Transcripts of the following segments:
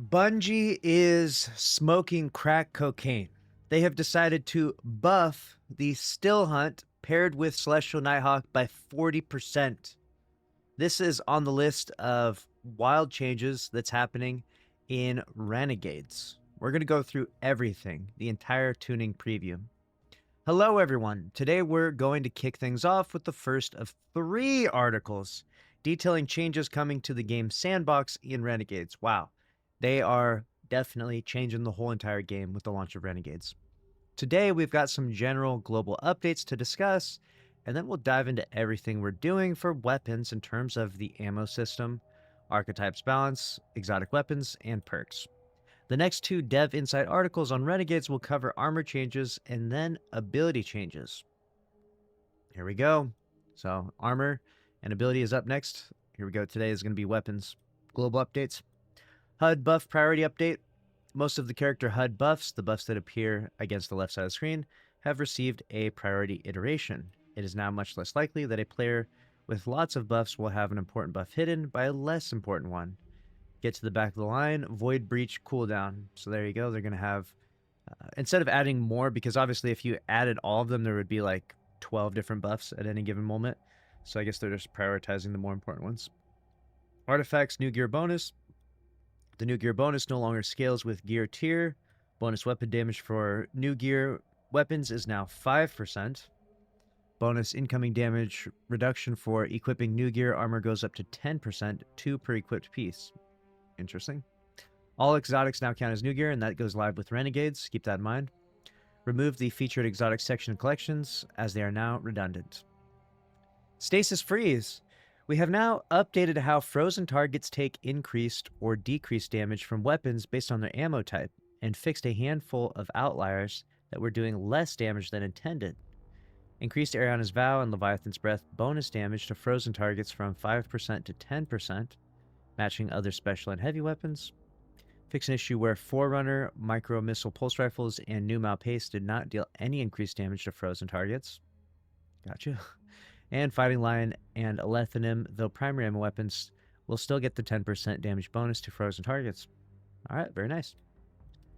Bungie is smoking crack cocaine. They have decided to buff the Still Hunt paired with Celestial Nighthawk by 40%. This is on the list of wild changes that's happening in Renegades. We're going to go through everything, the entire tuning preview. Hello, everyone. Today we're going to kick things off with the first of 3 articles detailing changes coming to the game Sandbox in Renegades. Wow, they are definitely changing the whole entire game with the launch of Renegades. Today we've got some general global updates to discuss, and then we'll dive into everything we're doing for weapons in terms of the ammo system, archetypes balance, exotic weapons, and perks. The next 2 Dev Insight articles on Renegades will cover armor changes and then ability changes. Here we go. So armor and ability is up next. Here we go. Today is going to be weapons. Global updates. HUD buff priority update. Most of the character HUD buffs, the buffs that appear against the left side of the screen, have received a priority iteration. It is now much less likely that a player with lots of buffs will have an important buff hidden by a less important one. Get to the back of the line, Void Breach cooldown. So there you go. They're going to have, instead of adding more, because obviously if you added all of them, there would be like 12 different buffs at any given moment. So I guess they're just prioritizing the more important ones. Artifacts, new gear bonus. The new gear bonus no longer scales with gear tier. Bonus weapon damage for new gear weapons is now 5%. Bonus incoming damage reduction for equipping new gear armor goes up to 10%, 2 per equipped piece. Interesting. All exotics now count as new gear, and that goes live with Renegades. Keep that in mind. Remove the featured exotic section of collections, as they are now redundant. Stasis freeze. We have now updated how frozen targets take increased or decreased damage from weapons based on their ammo type, and fixed a handful of outliers that were doing less damage than intended. Increased Ariana's Vow and Leviathan's Breath bonus damage to frozen targets from 5% to 10%, matching other special and heavy weapons. Fix an issue where Forerunner, Micro Missile Pulse Rifles, and New Malpace did not deal any increased damage to frozen targets. Gotcha. And Fighting Lion and Alethanim, though primary ammo weapons, will still get the 10% damage bonus to frozen targets. Alright, very nice.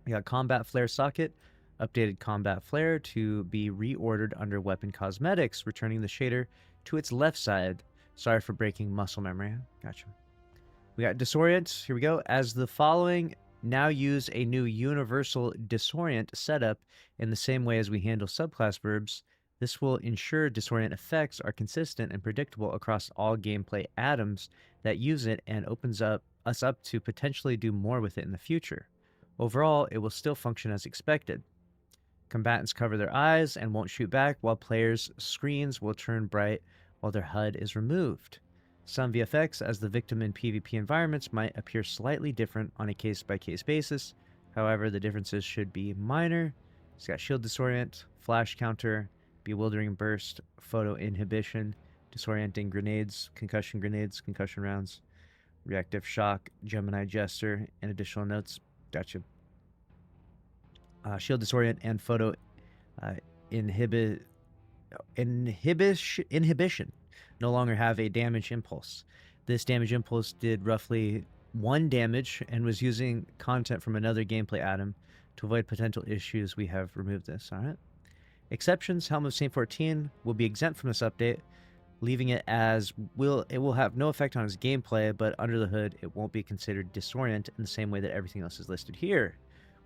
We got Combat Flare Socket, updated Combat Flare to be reordered under Weapon Cosmetics, returning the shader to its left side. Sorry for breaking muscle memory. Gotcha. We got Disorient. Here we go. As the following, now use a new universal disorient setup in the same way as we handle subclass verbs. This will ensure disorient effects are consistent and predictable across all gameplay atoms that use it, and opens us up to potentially do more with it in the future. Overall, it will still function as expected. Combatants cover their eyes and won't shoot back, while players' screens will turn bright while their HUD is removed. Some VFX as the victim in PvP environments might appear slightly different on a case-by-case basis. However, the differences should be minor. It's got Shield Disorient, Flash Counter, Bewildering Burst, Photo Inhibition, Disorienting Grenades, Concussion Rounds, Reactive Shock, Gemini Jester, and additional notes. Gotcha. Shield Disorient and Photo Inhibition no longer have a damage impulse. This damage impulse did roughly 1 damage and was using content from another gameplay atom. To avoid potential issues, we have removed this. Alright. Exceptions, Helm of St. 14 will be exempt from this update, leaving it as it will have no effect on its gameplay, but under the hood it won't be considered disorient in the same way that everything else is listed here.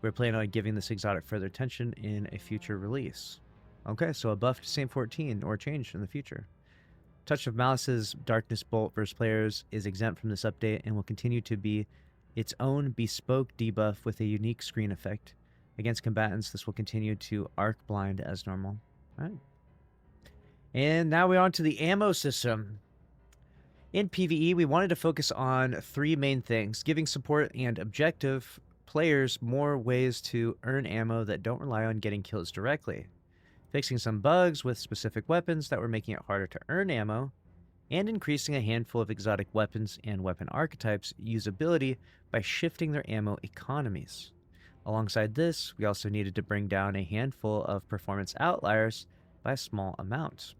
We're planning on giving this exotic further attention in a future release. Okay, so a buff to St. 14 or change in the future. Touch of Malice's Darkness Bolt versus players is exempt from this update and will continue to be its own bespoke debuff with a unique screen effect. Against combatants, this will continue to arc blind as normal. All right. And now we're on to the ammo system. In PvE, we wanted to focus on 3 main things: giving support and objective players more ways to earn ammo that don't rely on getting kills directly, fixing some bugs with specific weapons that were making it harder to earn ammo, and increasing a handful of exotic weapons and weapon archetypes usability by shifting their ammo economies. Alongside this, we also needed to bring down a handful of performance outliers by a small amount.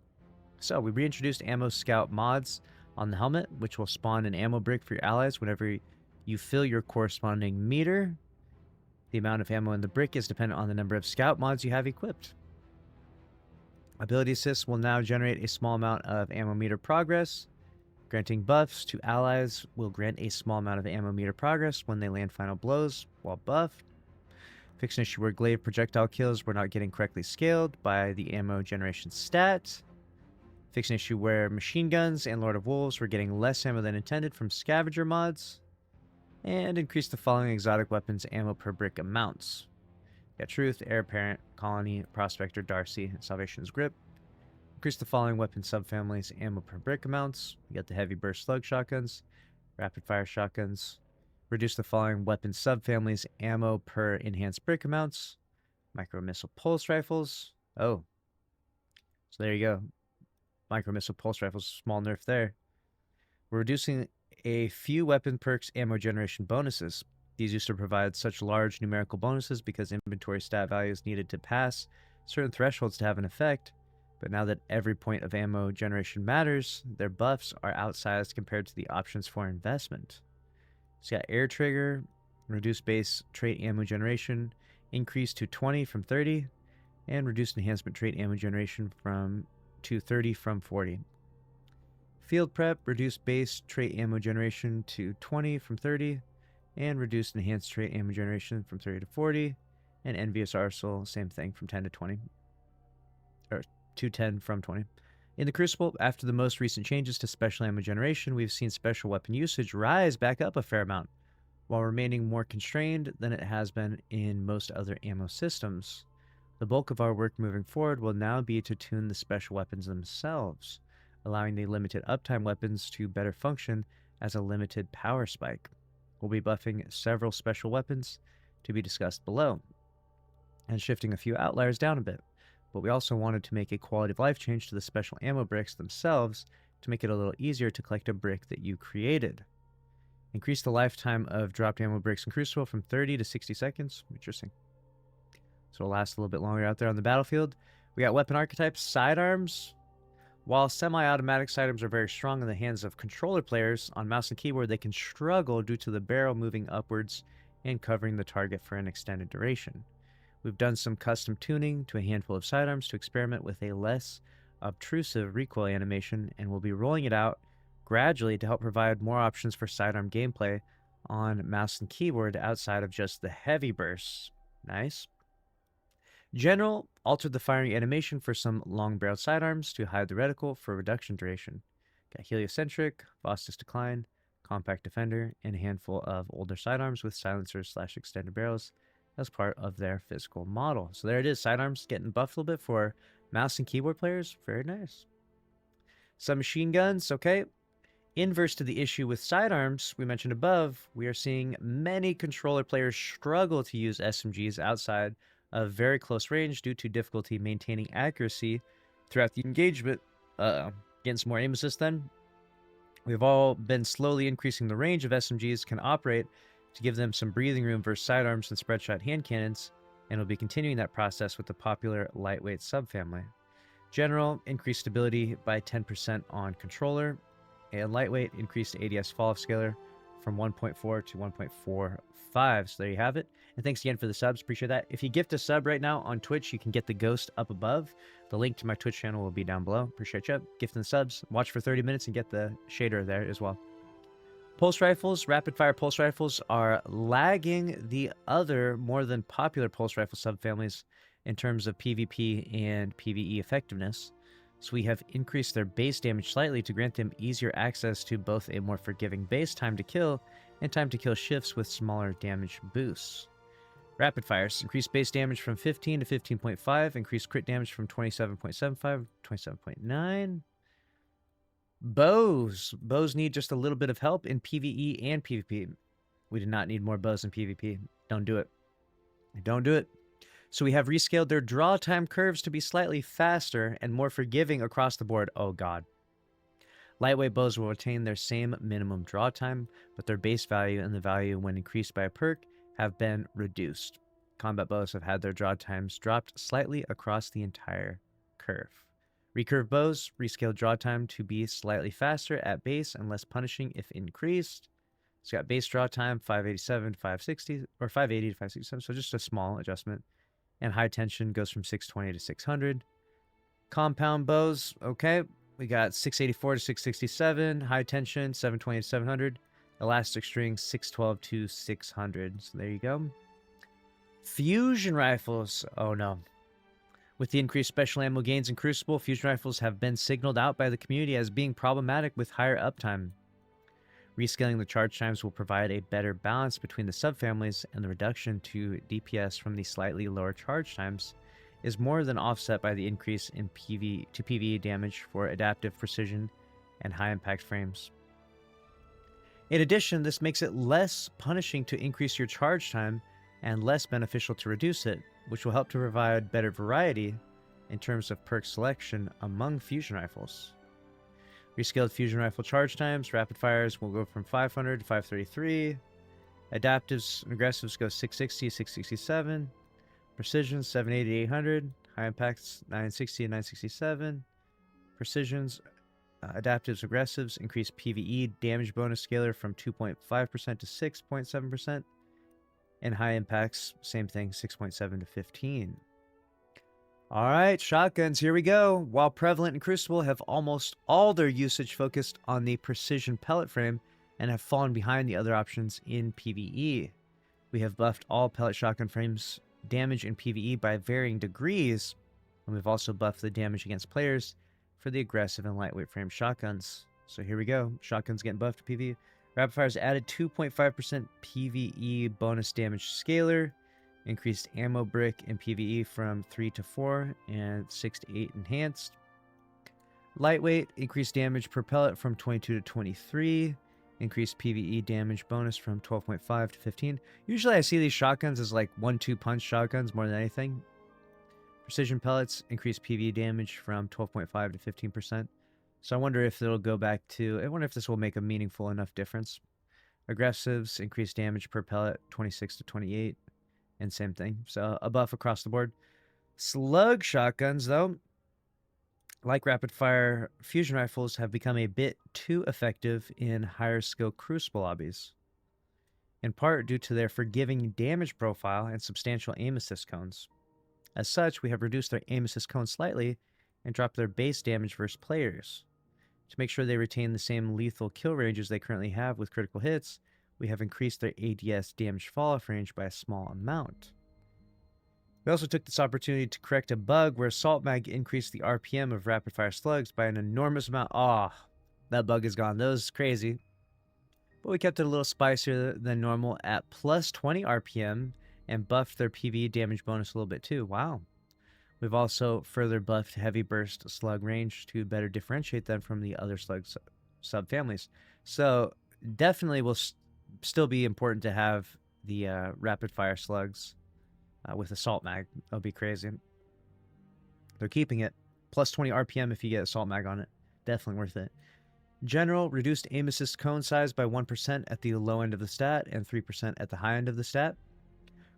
So we reintroduced Ammo Scout mods on the helmet, which will spawn an ammo brick for your allies whenever You fill your corresponding meter. The amount of ammo in the brick is dependent on the number of scout mods you have equipped. Ability assists will now generate a small amount of ammo meter progress. Granting buffs to allies will grant a small amount of ammo meter progress when they land final blows while buffed. Fix an issue where glaive projectile kills were not getting correctly scaled by the ammo generation stat. Fix an issue where machine guns and Lord of Wolves were getting less ammo than intended from scavenger mods. And increase the following exotic weapons ammo per brick amounts. Got Truth, Heir Apparent, Colony, Prospector, Darcy, and Salvation's Grip. Increase the following weapon subfamilies ammo per brick amounts. You got the Heavy Burst Slug Shotguns, Rapid Fire Shotguns. Reduce the following weapon subfamilies ammo per enhanced brick amounts. Micro Missile Pulse Rifles. Oh. So there you go. Micro Missile Pulse Rifles, small nerf there. We're reducing a few weapon perks ammo generation bonuses. These used to provide such large numerical bonuses because inventory stat values needed to pass certain thresholds to have an effect, but now that every point of ammo generation matters, their buffs are outsized compared to the options for investment. So you got Air Trigger, reduced base trait ammo generation, increased to 20 from 30, and reduced enhancement trait ammo generation to 30 from 40. Field Prep, reduced base trait ammo generation to 20 from 30, and reduced enhanced trait ammo generation from 30 to 40, and Envious Arsenal, same thing, from 10 to 20, or to 10 from 20. In the Crucible, after the most recent changes to special ammo generation, we've seen special weapon usage rise back up a fair amount, while remaining more constrained than it has been in most other ammo systems. The bulk of our work moving forward will now be to tune the special weapons themselves, allowing the limited uptime weapons to better function as a limited power spike. We'll be buffing several special weapons to be discussed below, and shifting a few outliers down a bit. But we also wanted to make a quality of life change to the special ammo bricks themselves to make it a little easier to collect a brick that you created. Increase the lifetime of dropped ammo bricks in Crucible from 30 to 60 seconds. Interesting. So it'll last a little bit longer out there on the battlefield. We got weapon archetypes, sidearms. While semi-automatic sidearms are very strong in the hands of controller players, on mouse and keyboard they can struggle due to the barrel moving upwards and covering the target for an extended duration. We've done some custom tuning to a handful of sidearms to experiment with a less obtrusive recoil animation, and we'll be rolling it out gradually to help provide more options for sidearm gameplay on mouse and keyboard outside of just the heavy bursts. Nice. General altered the firing animation for some long-barreled sidearms to hide the reticle for reduction duration. Got Heliocentric, Vostos Decline, Compact Defender, and a handful of older sidearms with silencers/extended barrels as part of their physical model. So there it is, sidearms getting buffed a little bit for mouse and keyboard players. Very nice. Some machine guns, okay. Inverse to the issue with sidearms we mentioned above, we are seeing many controller players struggle to use SMGs outside of very close range due to difficulty maintaining accuracy throughout the engagement. Getting some more aim assist then. We've all been slowly increasing the range of SMGs can operate to give them some breathing room versus sidearms and spread-shot hand cannons, and we'll be continuing that process with the popular lightweight subfamily. General, increased stability by 10% on controller, and lightweight, increased ADS fall-off scalar from 1.4 to 1.45. So there you have it. And thanks again for the subs. Appreciate that. If you gift a sub right now on Twitch, you can get the ghost up above. The link to my Twitch channel will be down below. Appreciate you. Gifting the subs. Watch for 30 minutes and get the shader there as well. Pulse rifles, rapid fire pulse rifles are lagging the other more than popular pulse rifle subfamilies in terms of PvP and PvE effectiveness. So we have increased their base damage slightly to grant them easier access to both a more forgiving base time to kill and time to kill shifts with smaller damage boosts. Rapid fires, increased base damage from 15 to 15.5, increased crit damage from 27.75 to 27.9. Bows. Bows need just a little bit of help in PvE and PvP. We do not need more bows in PvP. Don't do it. Don't do it. So we have rescaled their draw time curves to be slightly faster and more forgiving across the board. Oh god. Lightweight bows will retain their same minimum draw time, but their base value and the value when increased by a perk have been reduced. Combat bows have had their draw times dropped slightly across the entire curve. Recurve bows rescaled draw time to be slightly faster at base and less punishing if increased. It's got base draw time 587 to 560, or 580 to 567, so just a small adjustment. And high tension goes from 620 to 600. Compound bows, okay. We got 684 to 667, high tension 720 to 700, elastic string 612 to 600. So there you go. Fusion rifles, oh no. With the increased special ammo gains in Crucible, fusion rifles have been signaled out by the community as being problematic with higher uptime. Rescaling the charge times will provide a better balance between the subfamilies, and the reduction to DPS from the slightly lower charge times is more than offset by the increase in PV to PvE damage for adaptive precision and high impact frames. In addition, this makes it less punishing to increase your charge time and less beneficial to reduce it, which will help to provide better variety in terms of perk selection among fusion rifles. Rescaled fusion rifle charge times, rapid fires will go from 500 to 533. Adaptives and aggressives go 660 to 667. Precision 780 to 800. High impacts 960 and 967. Precisions, adaptives, aggressives increase PvE damage bonus scalar from 2.5% to 6.7%. And high impacts, same thing, 6.7 to 15. All right, shotguns, here we go. While prevalent in Crucible, have almost all their usage focused on the precision pellet frame and have fallen behind the other options in PvE. We have buffed all pellet shotgun frames damage in PvE by varying degrees, and we've also buffed the damage against players for the aggressive and lightweight frame shotguns. So here we go. Shotguns getting buffed to PvE. Rapid Fire's added 2.5% PvE bonus damage scalar, increased ammo brick in PvE from 3 to 4 and 6 to 8 enhanced. Lightweight, increased damage per pellet from 22 to 23, increased PvE damage bonus from 12.5 to 15. Usually I see these shotguns as like 1-2 punch shotguns more than anything. Precision pellets, increased PvE damage from 12.5 to 15%. So I wonder if it'll go back to, I wonder if this will make a meaningful enough difference. Aggressives, increased damage per pellet, 26 to 28, and same thing. So a buff across the board. Slug shotguns, though, like rapid fire fusion rifles, have become a bit too effective in higher skill Crucible lobbies, in part due to their forgiving damage profile and substantial aim assist cones. As such, we have reduced their aim assist cones slightly and dropped their base damage versus players. To make sure they retain the same lethal kill ranges they currently have with critical hits, we have increased their ADS damage fall-off range by a small amount. We also took this opportunity to correct a bug where Assault Mag increased the RPM of rapid-fire slugs by an enormous amount. That bug is gone. That was crazy. But we kept it a little spicier than normal at plus 20 RPM and buffed their PvE damage bonus a little bit too. Wow. We've also further buffed Heavy Burst slug range to better differentiate them from the other slug subfamilies. So definitely will still be important to have the rapid fire slugs with Assault Mag. That'll be crazy. They're keeping it. Plus 20 RPM if you get Assault Mag on it. Definitely worth it. General, reduced aim assist cone size by 1% at the low end of the stat and 3% at the high end of the stat.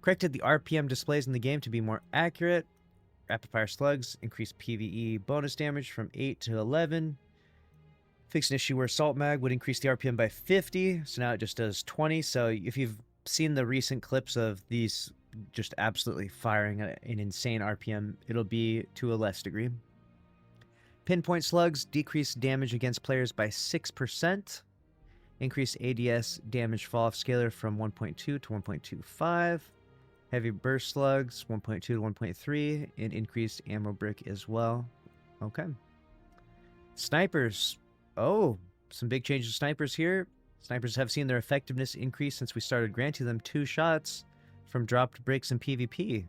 Corrected the RPM displays in the game to be more accurate. Rapid fire slugs increased PvE bonus damage from 8 to 11. Fixed an issue where Assault Mag would increase the RPM by 50, so now it just does 20. So if you've seen the recent clips of these just absolutely firing at an insane RPM, it'll be to a less degree. Pinpoint slugs decreased damage against players by 6%. Increased ADS damage fall-off scalar from 1.2 to 1.25. Heavy burst slugs, 1.2 to 1.3, and increased ammo brick as well. Okay. Snipers. Oh, some big changes to snipers here. Snipers have seen their effectiveness increase since we started granting them 2 shots from dropped bricks in PvP.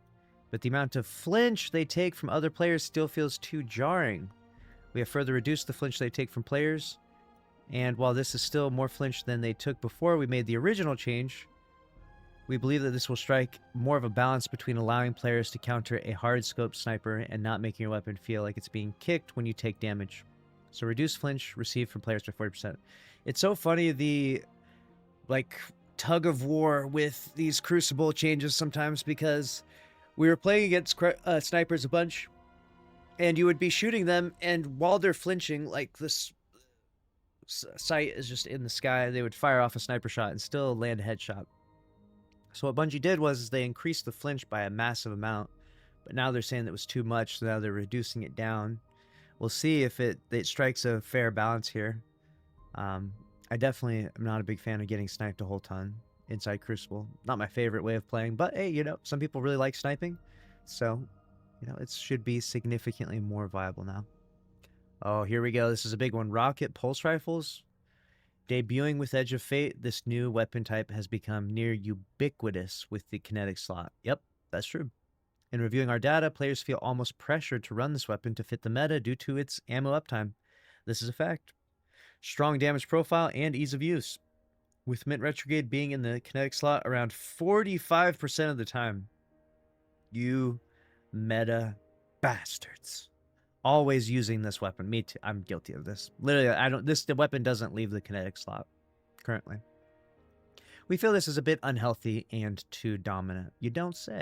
But the amount of flinch they take from other players still feels too jarring. We have further reduced the flinch they take from players. And while this is still more flinch than they took before we made the original change, we believe that this will strike more of a balance between allowing players to counter a hard scope sniper and not making your weapon feel like it's being kicked when you take damage. So reduce flinch received from players by 40%. It's so funny, the tug of war with these Crucible changes sometimes, because we were playing against snipers a bunch, and you would be shooting them, and while they're flinching, like this sight is just in the sky, they would fire off a sniper shot and still land a headshot. So what Bungie did was they increased the flinch by a massive amount, but now they're saying that was too much, so now they're reducing it down. We'll see if it strikes a fair balance here. I definitely am not a big fan of getting sniped a whole ton inside Crucible. Not my favorite way of playing, but hey, you know, some people really like sniping, so you know, it should be significantly more viable now. Oh, here we go. This is a big one. Rocket pulse rifles. Debuting with Edge of Fate, this new weapon type has become near ubiquitous with the kinetic slot. Yep, that's true. In reviewing our data, players feel almost pressured to run this weapon to fit the meta due to its ammo uptime. This is a fact. Strong damage profile and ease of use, with Mint Retrograde being in the kinetic slot around 45% of the time. You meta bastards. Always using this weapon. Me too. I'm guilty of this. Literally, the weapon doesn't leave the kinetic slot currently. We feel this is a bit unhealthy and too dominant. You don't say.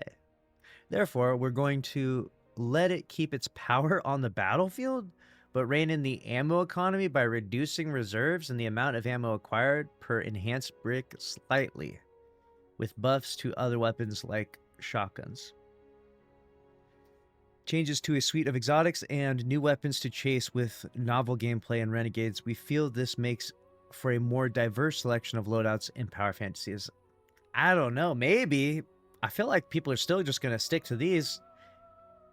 Therefore, we're going to let it keep its power on the battlefield, but rein in the ammo economy by reducing reserves and the amount of ammo acquired per enhanced brick slightly, with buffs to other weapons like shotguns. Changes to a suite of exotics and new weapons to chase with novel gameplay and renegades. We feel this makes for a more diverse selection of loadouts in power fantasies. I don't know, maybe. I feel like people are still just going to stick to these.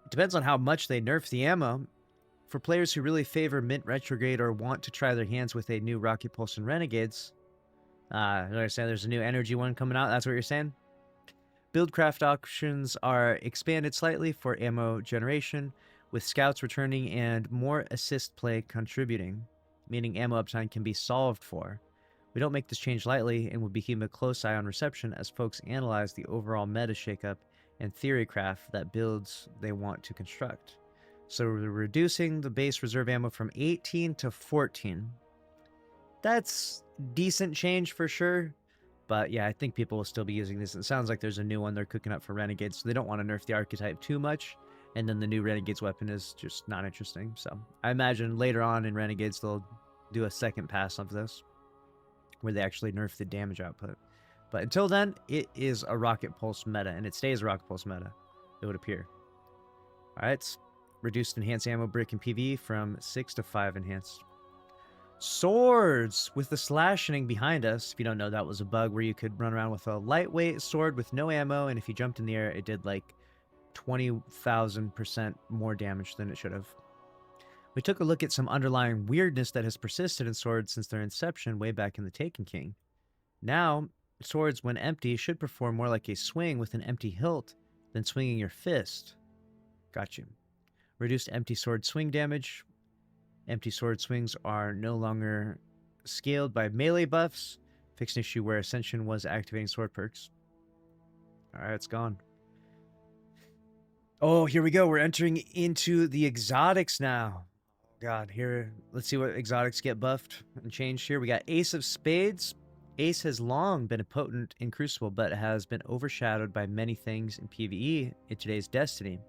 It depends on how much they nerf the ammo. For players who really favor Mint Retrograde or want to try their hands with a new Rocket Pulse and Renegades, there's a new energy one coming out, that's what you're saying? Buildcraft options are expanded slightly for ammo generation, with scouts returning and more assist play contributing, meaning ammo uptime can be solved for. We don't make this change lightly and will be keeping a close eye on reception as folks analyze the overall meta shakeup and theory craft that builds they want to construct. So we're reducing the base reserve ammo from 18 to 14. That's decent change for sure. But yeah, I think people will still be using this. It sounds like there's a new one they're cooking up for Renegades, so they don't want to nerf the Archetype too much. And then the new Renegades weapon is just not interesting. So I imagine later on in Renegades, they'll do a second pass of this, where they actually nerf the damage output. But until then, it is a Rocket Pulse meta, and it stays a Rocket Pulse meta, it would appear. Alright, reduced enhanced ammo brick in PvE from 6 to 5 enhanced. Swords with the slashing behind us. If you don't know, that was a bug where you could run around with a lightweight sword with no ammo, and if you jumped in the air, it did like 20,000% more damage than it should have. We took a look at some underlying weirdness that has persisted in swords since their inception way back in the Taken King. Now, swords when empty should perform more like a swing with an empty hilt than swinging your fist. Got you. Reduced empty sword swing damage. Empty sword swings are no longer scaled by melee buffs. Fixed an issue where Ascension was activating sword perks. Alright, it's gone. Oh, here we go. We're entering into the exotics now. God, here, let's see what exotics get buffed and changed here. We got Ace of Spades. Ace has long been potent in Crucible, but has been overshadowed by many things in PvE in today's Destiny.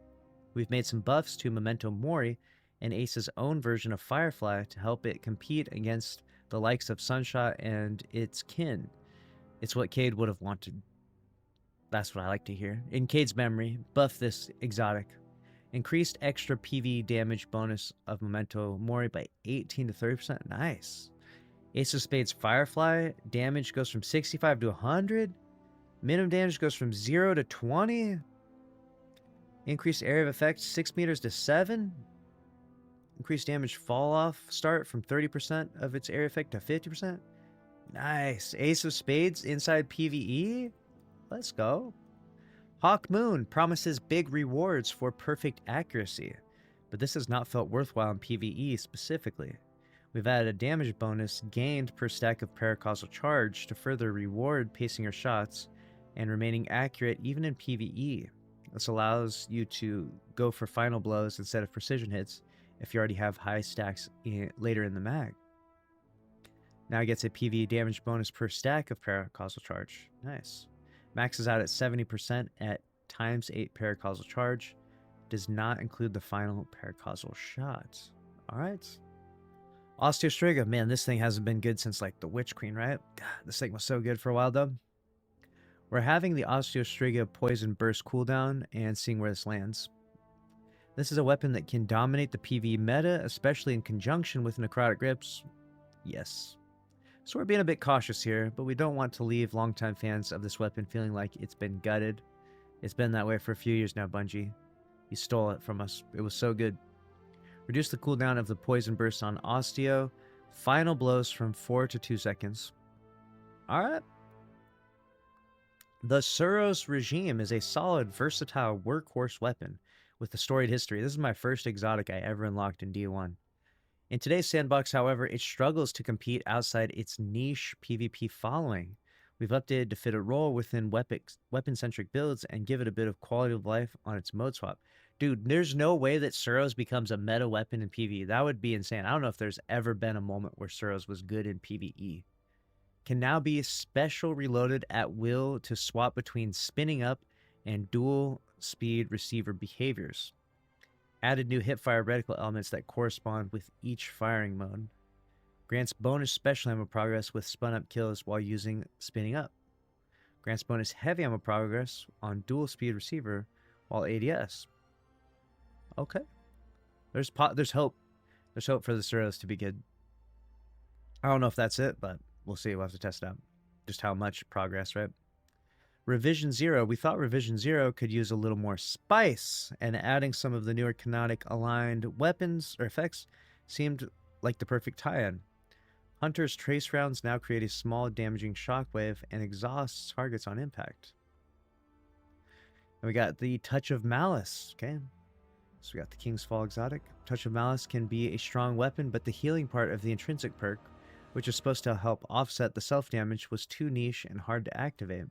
We've made some buffs to Memento Mori and Ace's own version of Firefly to help it compete against the likes of Sunshot and its kin. It's what Cade would have wanted. That's what I like to hear. In Cade's memory, buff this exotic. Increased extra PvE damage bonus of Memento Mori by 18 to 30%. Nice. Ace of Spades Firefly damage goes from 65 to 100. Minimum damage goes from 0 to 20. Increased area of effect 6 meters to 7. Increased damage fall off start from 30% of its area effect to 50%. Nice. Ace of Spades inside PvE. Let's go. Hawk Moon promises big rewards for perfect accuracy, but this has not felt worthwhile in PvE specifically. We've added a damage bonus gained per stack of paracausal charge to further reward pacing your shots and remaining accurate even in PvE. This allows you to go for final blows instead of precision hits if you already have high stacks later in the mag. Now it gets a PvE damage bonus per stack of paracausal charge. Nice. Maxes out at 70% at times 8 paracausal charge. Does not include the final paracausal shot. Alright. Osteostriga, man, this thing hasn't been good since like the Witch Queen, right? God, this thing was so good for a while though. We're having the Osteostriga Poison Burst cooldown and seeing where this lands. This is a weapon that can dominate the PvE meta, especially in conjunction with Necrotic Grips. Yes. So we're being a bit cautious here, but we don't want to leave longtime fans of this weapon feeling like it's been gutted. It's been that way for a few years now, Bungie. You stole it from us. It was so good. Reduce the cooldown of the Poison Burst on Osteo. Final blows from 4 to 2 seconds. Alright. The Suros Regime is a solid, versatile workhorse weapon with a storied history. This is my first exotic I ever unlocked in D1. In today's sandbox, however, it struggles to compete outside its niche PvP following. We've updated to fit a role within weapon-centric builds and give it a bit of quality of life on its mode swap. Dude, there's no way that Suros becomes a meta weapon in PvE. That would be insane. I don't know if there's ever been a moment where Suros was good in PvE. Can now be special reloaded at will to swap between spinning up and dual speed receiver behaviors. Added new hipfire reticle elements that correspond with each firing mode. Grants bonus special ammo progress with spun up kills while using spinning up. Grants bonus heavy ammo progress on dual speed receiver while ADS. Okay. There's hope. There's hope for the Suros to be good. I don't know if that's it, but we'll see. We'll have to test it out. Just how much progress, right? Revision 0. We thought Revision 0 could use a little more spice, and adding some of the newer canonic aligned weapons or effects seemed like the perfect tie-in. Hunter's trace rounds now create a small damaging shockwave and exhausts targets on impact. And we got the Touch of Malice. Okay. So we got the King's Fall exotic. Touch of Malice can be a strong weapon, but the healing part of the intrinsic perk, which is supposed to help offset the self-damage, was too niche and hard to activate.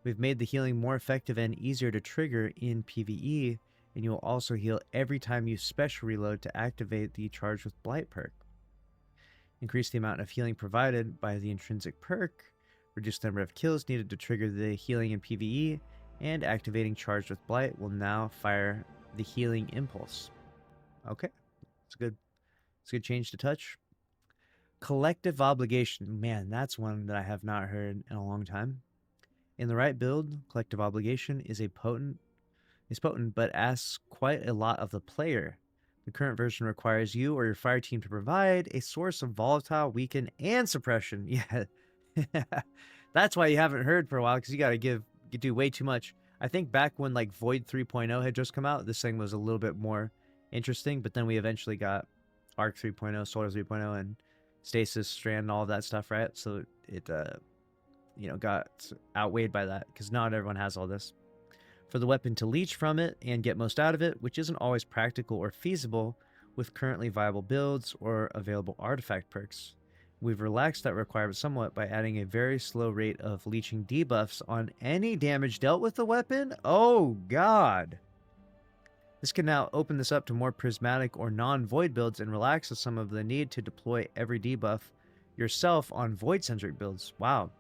We've made the healing more effective and easier to trigger in PvE, and you will also heal every time you special reload to activate the Charge with Blight perk. Increase the amount of healing provided by the intrinsic perk, reduce the number of kills needed to trigger the healing in PvE, and activating Charge with Blight will now fire the healing impulse. Okay, it's a good change to touch. Collective Obligation. Man, that's one that I have not heard in a long time. In the right build, Collective Obligation is potent, but asks quite a lot of the player. The current version requires you or your fire team to provide a source of volatile, weaken, and suppression. Yeah, that's why you haven't heard for a while, because you do way too much. I think back when like Void 3.0 had just come out, this thing was a little bit more interesting, but then we eventually got Arc 3.0, Solar 3.0, and Stasis, Strand, and all of that stuff, right? So it got outweighed by that, because not everyone has all this. For the weapon to leech from it and get most out of it, which isn't always practical or feasible with currently viable builds or available artifact perks. We've relaxed that requirement somewhat by adding a very slow rate of leeching debuffs on any damage dealt with the weapon. Oh god! This can now open this up to more prismatic or non-void builds and relaxes some of the need to deploy every debuff yourself on void-centric builds. Wow.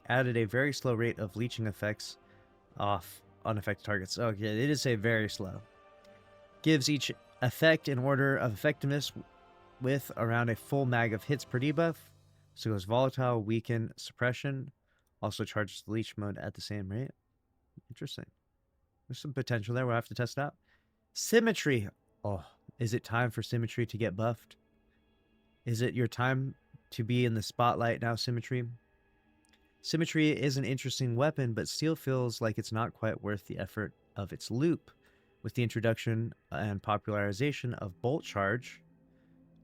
Added a very slow rate of leeching effects off unaffected targets. Okay, it is a very slow. Gives each effect in order of effectiveness with around a full mag of hits per debuff. So it goes volatile, weaken, suppression. Also charges the leech mode at the same rate. Interesting. There's some potential there. We'll have to test it out. Symmetry. Oh, is it time for Symmetry to get buffed? Is it your time to be in the spotlight now, Symmetry? Symmetry is an interesting weapon, but still feels like it's not quite worth the effort of its loop. With the introduction and popularization of Bolt Charge,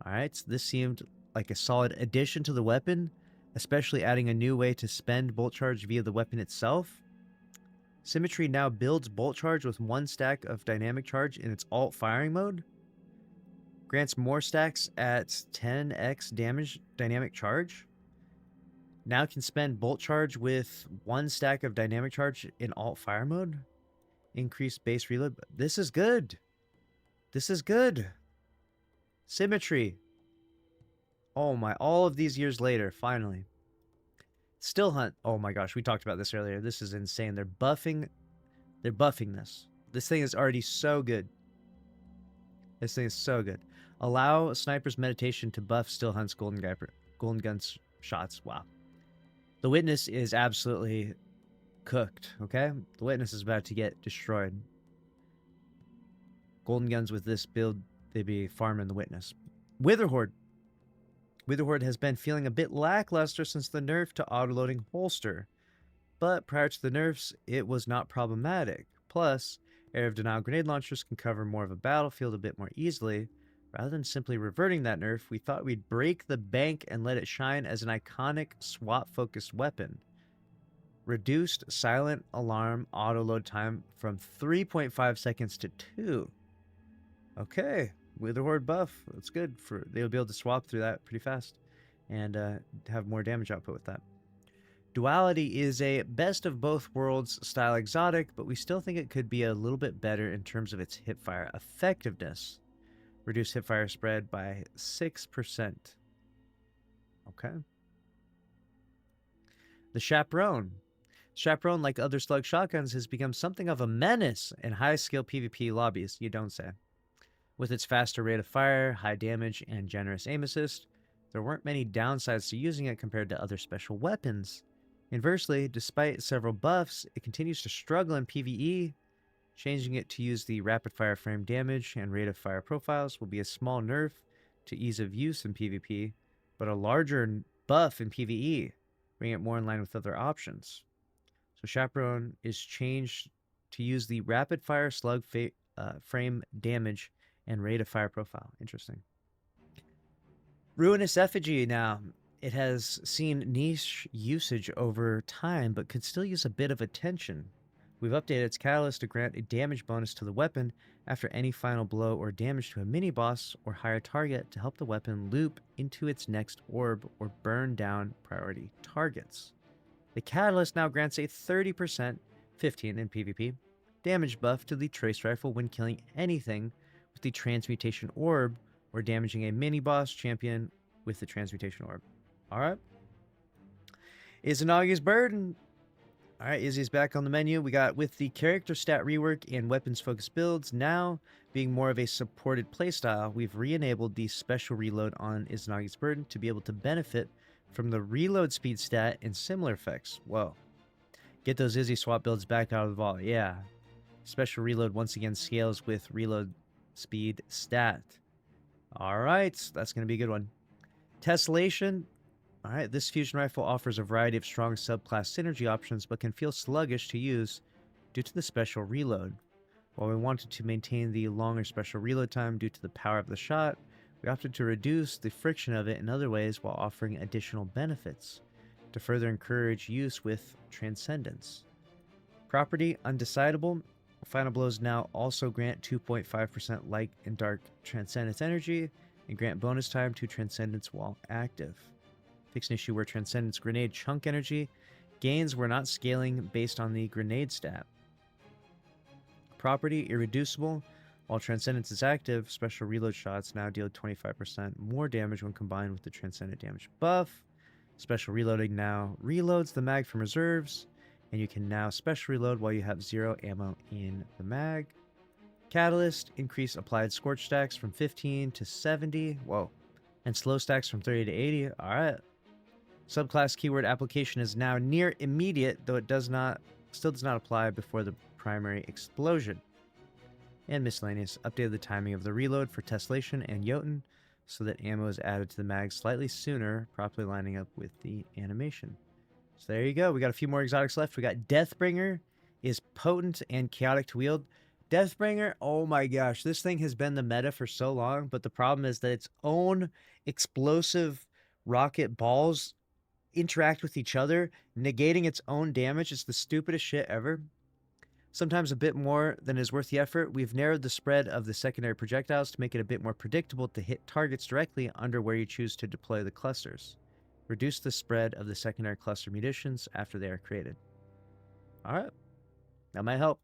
alright, so this seemed like a solid addition to the weapon, especially adding a new way to spend Bolt Charge via the weapon itself. Symmetry now builds Bolt Charge with 1 stack of Dynamic Charge in its alt firing mode. Grants more stacks at 10x damage Dynamic Charge. Now can spend Bolt Charge with 1 stack of Dynamic Charge in alt fire mode. Increase base reload. This is good. This is good. Symmetry. Oh my, all of these years later, finally. Still Hunt. Oh my gosh, we talked about this earlier. This is insane. They're buffing this. This thing is already so good. This thing is so good. Allow Sniper's Meditation to buff Still Hunt's Golden Gun's shots. Wow. The Witness is absolutely cooked, okay? The Witness is about to get destroyed. Golden Guns with this build, they'd be farming the Witness. Witherhoard. Witherhoard has been feeling a bit lackluster since the nerf to autoloading holster. But prior to the nerfs, it was not problematic. Plus, Area of Denial grenade launchers can cover more of a battlefield a bit more easily. Rather than simply reverting that nerf, we thought we'd break the bank and let it shine as an iconic SWAT-focused weapon. Reduced silent alarm auto load time from 3.5 seconds to 2. Okay, Witherhoard buff. That's good. They'll be able to swap through that pretty fast and have more damage output with that. Duality is a best of both worlds style exotic, but we still think it could be a little bit better in terms of its hipfire effectiveness. Reduce hipfire spread by 6%. Okay. The Chaperone. Chaperone, like other slug shotguns, has become something of a menace in high-skill PvP lobbies, you don't say. With its faster rate of fire, high damage, and generous aim assist, there weren't many downsides to using it compared to other special weapons. Inversely, despite several buffs, it continues to struggle in PvE. Changing it to use the rapid-fire frame damage and rate of fire profiles will be a small nerf to ease of use in PvP, but a larger buff in PvE, bringing it more in line with other options. So Chaperone is changed to use the rapid-fire slug frame damage and rate of fire profile. Interesting. Ruinous Effigy now. It has seen niche usage over time, but could still use a bit of attention. We've updated its catalyst to grant a damage bonus to the weapon after any final blow or damage to a mini-boss or higher target to help the weapon loop into its next orb or burn down priority targets. The catalyst now grants a 30%, 15 in PvP, damage buff to the trace rifle when killing anything with the transmutation orb or damaging a mini-boss champion with the transmutation orb. Alright. Izanagi's Burden. Alright, Izzy's back on the menu. We got with the character stat rework and weapons focused builds now being more of a supported playstyle, we've re-enabled the special reload on Izanagi's Burden to be able to benefit from the reload speed stat and similar effects. Whoa. Get those Izzy swap builds back out of the vault. Yeah. Special reload once again scales with reload speed stat. Alright, that's going to be a good one. Tessellation. Alright, this fusion rifle offers a variety of strong subclass synergy options, but can feel sluggish to use due to the special reload. While we wanted to maintain the longer special reload time due to the power of the shot, we opted to reduce the friction of it in other ways while offering additional benefits to further encourage use with Transcendence. Property Undecidable. Final blows now also grant 2.5% light and dark Transcendence energy and grant bonus time to Transcendence while active. Fix an issue where Transcendence grenade chunk energy gains were not scaling based on the grenade stat. Property Irreducible. While Transcendence is active, special reload shots now deal 25% more damage when combined with the Transcendent damage buff. Special reloading now reloads the mag from reserves, and you can now special reload while you have 0 ammo in the mag. Catalyst, increase applied scorch stacks from 15 to 70. Whoa. And slow stacks from 30 to 80. Alright. Subclass keyword application is now near immediate, though it still does not apply before the primary explosion. And miscellaneous, updated the timing of the reload for Tessellation and Jotun so that ammo is added to the mag slightly sooner, properly lining up with the animation. So there you go. We got a few more exotics left. We got Deathbringer is potent and chaotic to wield. Deathbringer, oh my gosh, this thing has been the meta for so long, but the problem is that its own explosive rocket balls interact with each other, negating its own damage. It's the stupidest shit ever. Sometimes a bit more than is worth the effort. We've narrowed the spread of the secondary projectiles to make it a bit more predictable to hit targets directly under where you choose to deploy the clusters. Reduce the spread of the secondary cluster munitions after they are created. Alright, that might help.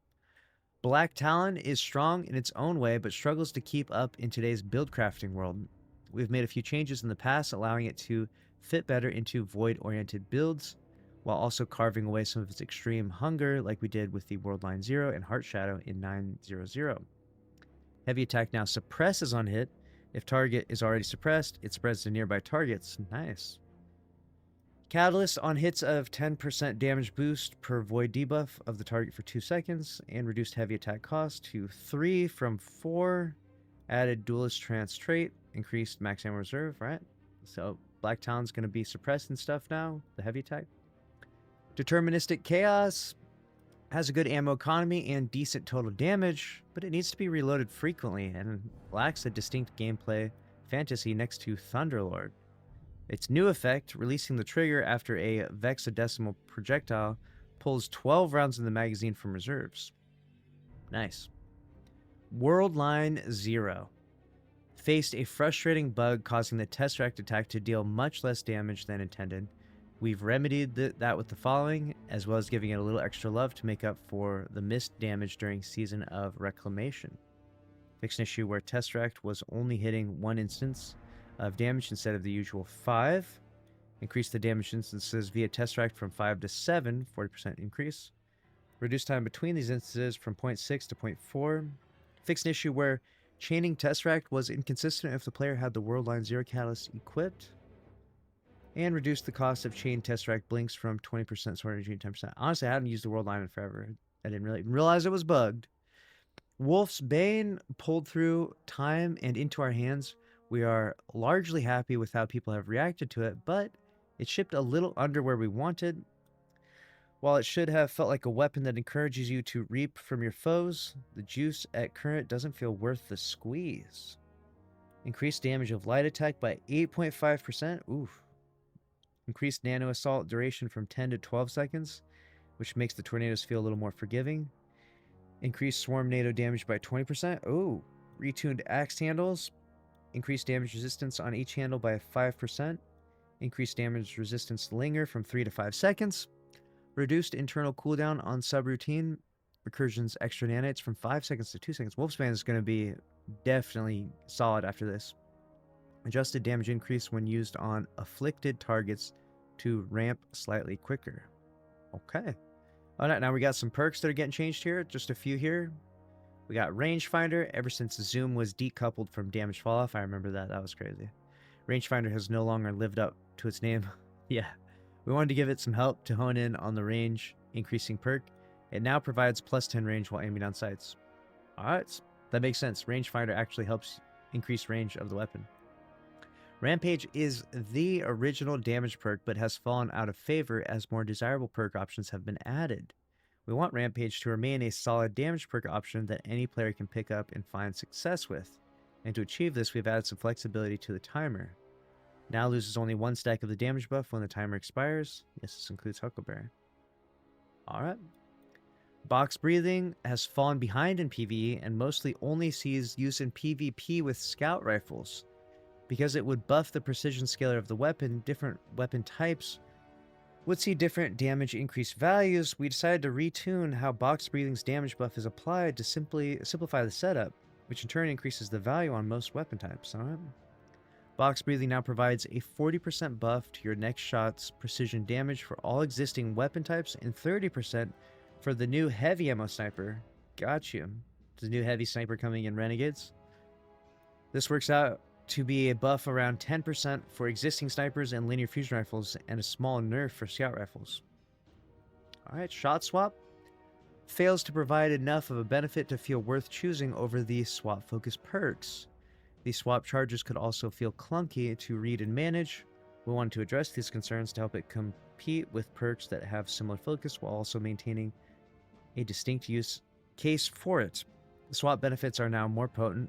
Black Talon is strong in its own way, but struggles to keep up in today's build crafting world. We've made a few changes in the past, allowing it to fit better into void-oriented builds, while also carving away some of its extreme hunger, like we did with the World Line 0 and Heart Shadow in 900. Heavy attack now suppresses on hit, If target is already suppressed, it spreads to nearby targets. Nice. Catalyst on hits of 10% damage boost per void debuff of the target for 2 seconds, and reduced heavy attack cost to 3 from 4. Added duelist trance trait, increased max ammo reserve, right? So Black Talon's going to be suppressed and stuff now, the heavy attack. Deterministic Chaos has a good ammo economy and decent total damage, but it needs to be reloaded frequently and lacks a distinct gameplay fantasy next to Thunderlord. Its new effect, releasing the trigger after a vexadecimal projectile, pulls 12 rounds in the magazine from reserves. Nice. World Line 0 faced a frustrating bug causing the Tesseract attack to deal much less damage than intended. We've remedied that with the following, as well as giving it a little extra love to make up for the missed damage during Season of Reclamation. Fix an issue where Tesseract was only hitting 1 instance of damage instead of the usual 5. Increase the damage instances via Tesseract from 5 to 7, 40% increase. Reduce time between these instances from 0.6 to 0.4. Fix an issue where chaining Tesseract was inconsistent if the player had the World Line 0 Catalyst equipped. And reduce the cost of chain Tesseract blinks from 20% sword energy to 10%. Honestly, I haven't used the World Line in forever. I didn't really realize it was bugged. Wolf's Bane pulled through time and into our hands. We are largely happy with how people have reacted to it, but it shipped a little under where we wanted. While it should have felt like a weapon that encourages you to reap from your foes, the juice at current doesn't feel worth the squeeze. Increased damage of light attack by 8.5%. Oof. Increased nano assault duration from 10 to 12 seconds, which makes the tornadoes feel a little more forgiving. Increased swarm NATO damage by 20%. Oh, retuned axe handles. Increased damage resistance on each handle by 5%. Increased damage resistance linger from 3 to 5 seconds. Reduced internal cooldown on subroutine recursions extra nanites from 5 seconds to 2 seconds. Wolfsbane is going to be definitely solid after this. Adjusted damage increase when used on afflicted targets to ramp slightly quicker. Okay. All right, now we got some perks that are getting changed here. Just a few here. We got Rangefinder. Ever since Zoom was decoupled from damage falloff, I remember that. That was crazy. Rangefinder has no longer lived up to its name. Yeah. We wanted to give it some help to hone in on the range increasing perk. It now provides plus 10 range while aiming down sights. Alright, that makes sense. Rangefinder actually helps increase range of the weapon. Rampage is the original damage perk, but has fallen out of favor as more desirable perk options have been added. We want Rampage to remain a solid damage perk option that any player can pick up and find success with. And to achieve this, we've added some flexibility to the timer. Now loses only 1 stack of the damage buff when the timer expires. Yes, this includes Huckleberry. Alright. Box Breathing has fallen behind in PvE and mostly only sees use in PvP with scout rifles. Because it would buff the precision scaler of the weapon, different weapon types would see different damage increase values. We decided to retune how Box Breathing's damage buff is applied to simplify the setup, which in turn increases the value on most weapon types. Alright. Box Breathing now provides a 40% buff to your next shot's precision damage for all existing weapon types and 30% for the new heavy ammo sniper. Got you. The new heavy sniper coming in Renegades. This works out to be a buff around 10% for existing snipers and linear fusion rifles and a small nerf for scout rifles. Alright, Shot Swap fails to provide enough of a benefit to feel worth choosing over the swap focus perks. These swap charges could also feel clunky to read and manage. We wanted to address these concerns to help it compete with perks that have similar focus while also maintaining a distinct use case for it. The swap benefits are now more potent.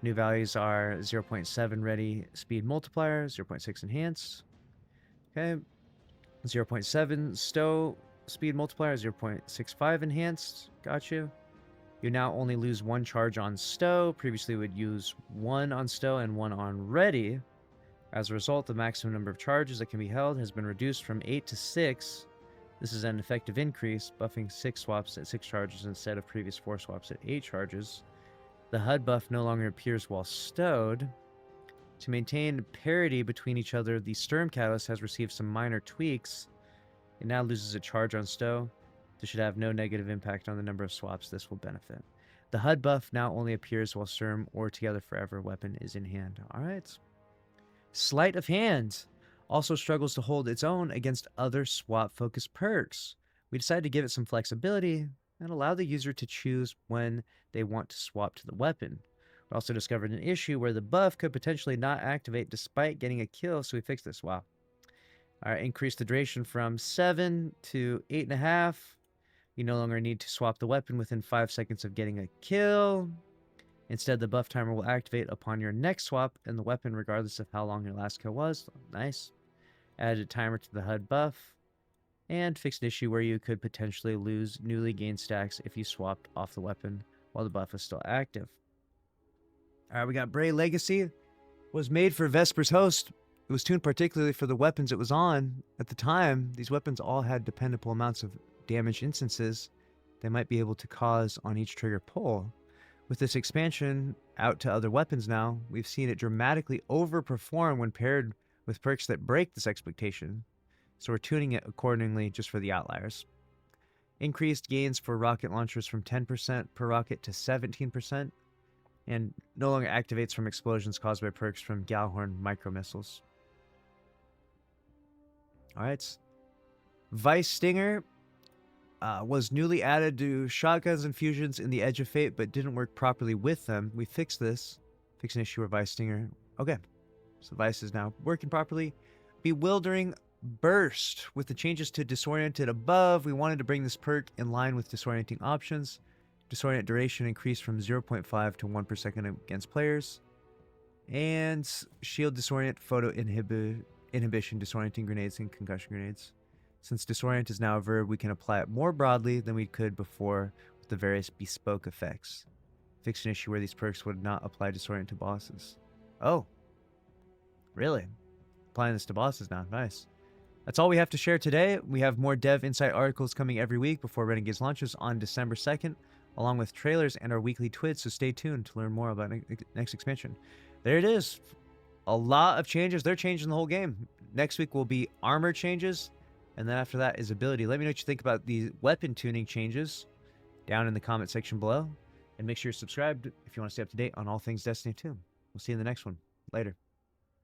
New values are 0.7 ready speed multiplier, 0.6 enhanced. Okay. 0.7 stow speed multiplier, 0.65 enhanced. Got you. You now only lose 1 charge on stow. Previously would use 1 on stow and 1 on ready. As a result, the maximum number of charges that can be held has been reduced from 8 to 6. This is an effective increase, buffing 6 swaps at 6 charges instead of previous 4 swaps at 8 charges. The HUD buff no longer appears while stowed. To maintain parity between each other, the Sturm Catalyst has received some minor tweaks. It now loses a charge on stow. This should have no negative impact on the number of swaps this will benefit. The HUD buff now only appears while Sturm or Together Forever weapon is in hand. All right. Sleight of Hand also struggles to hold its own against other swap-focused perks. We decided to give it some flexibility and allow the user to choose when they want to swap to the weapon. We also discovered an issue where the buff could potentially not activate despite getting a kill, so we fixed this. Wow. All right, increase the duration from 7 to 8.5. You no longer need to swap the weapon within 5 seconds of getting a kill. Instead, the buff timer will activate upon your next swap and the weapon regardless of how long your last kill was. Nice. Added a timer to the HUD buff. And fixed an issue where you could potentially lose newly gained stacks if you swapped off the weapon while the buff is still active. Alright, we got Bray Legacy. Was made for Vesper's Host. It was tuned particularly for the weapons it was on. At the time, these weapons all had dependable amounts of damage instances they might be able to cause on each trigger pull. With this expansion out to other weapons now, we've seen it dramatically overperform when paired with perks that break this expectation, so we're tuning it accordingly just for the outliers. Increased gains for rocket launchers from 10% per rocket to 17%, and no longer activates from explosions caused by perks from Galhorn micro missiles. Alright. Vice Stinger was newly added to shotguns and fusions in the Edge of Fate, but didn't work properly with them. We fixed this. Fix an issue with Vice Stinger. Okay. So Vice is now working properly. Bewildering Burst. With the changes to Disoriented above, we wanted to bring this perk in line with disorienting options. Disorient duration increased from 0.5 to 1 per second against players. And shield disorient, photo inhibition, disorienting grenades, and concussion grenades. Since Disorient is now a verb, we can apply it more broadly than we could before with the various bespoke effects. Fix an issue where these perks would not apply Disorient to bosses. Oh. Really? Applying this to bosses now. Nice. That's all we have to share today. We have more Dev Insight articles coming every week before Renegades launches on December 2nd, along with trailers and our weekly twids, so stay tuned to learn more about next expansion. There it is. A lot of changes. They're changing the whole game. Next week will be armor changes. And then after that is ability. Let me know what you think about the weapon tuning changes down in the comment section below. And make sure you're subscribed if you want to stay up to date on all things Destiny 2. We'll see you in the next one. Later.